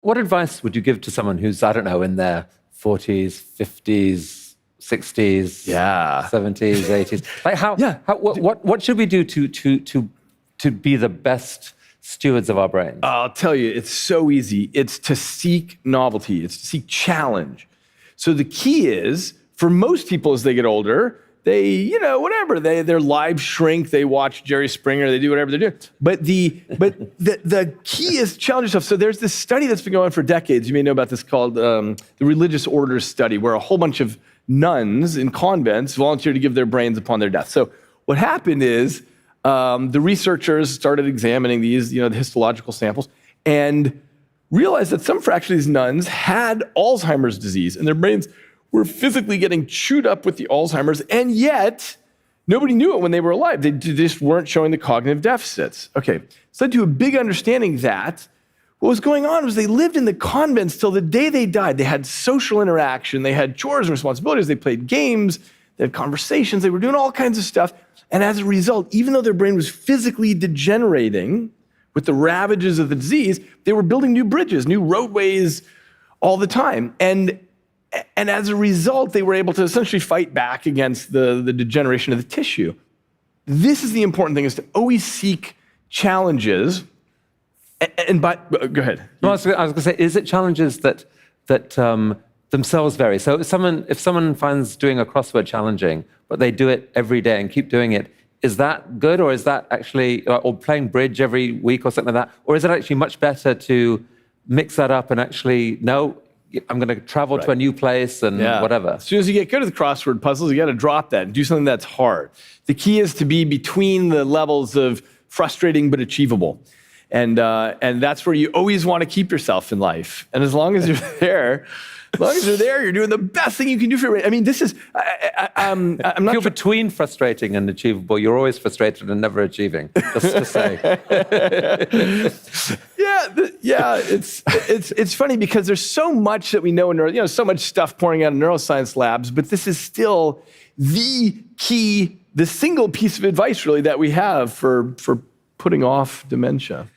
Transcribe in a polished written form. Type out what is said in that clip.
What advice would you give to someone who's, I don't know, in their 40s, 50s, 60s, Yeah. 70s, 80s? Like what should we do to be the best stewards of our brains? I'll tell you, it's so easy. It's to seek novelty. It's to seek challenge. So the key is, for most people as they get older, they, whatever, their lives shrink, they watch Jerry Springer, they do whatever they're doing. But the key is challenge yourself. So there's this study that's been going on for decades. You may know about this called the Religious Orders Study, where a whole bunch of nuns in convents volunteered to give their brains upon their death. So what happened is the researchers started examining these, the histological samples, and realized that some fraction of these nuns had Alzheimer's disease, and their brains were physically getting chewed up with the Alzheimer's, and yet nobody knew it when they were alive. They just weren't showing the cognitive deficits. Okay, so led to a big understanding that what was going on was they lived in the convents till the day they died. They had social interaction, they had chores and responsibilities, they played games, they had conversations, they were doing all kinds of stuff. And as a result, even though their brain was physically degenerating with the ravages of the disease, they were building new bridges, new roadways all the time. And as a result, they were able to essentially fight back against the degeneration of the tissue. This is the important thing, is to always seek challenges. Go ahead. No, I was going to say, is it challenges that themselves vary? So if someone finds doing a crossword challenging, but they do it every day and keep doing it, is that good, or is that actually, or playing bridge every week or something like that? Or is it actually much better to mix that up and actually, no, I'm going to travel to a new place and whatever? As soon as you get good at the crossword puzzles, you got to drop that and do something that's hard. The key is to be between the levels of frustrating but achievable. And that's where you always want to keep yourself in life. And as long as you're there, you're doing the best thing you can do for your. I mean, this is. I'm not. If you're between frustrating and achievable, you're always frustrated and never achieving. Just to say. It's funny because there's so much that we know in so much stuff pouring out in neuroscience labs, but this is still the key, the single piece of advice really that we have for putting off dementia.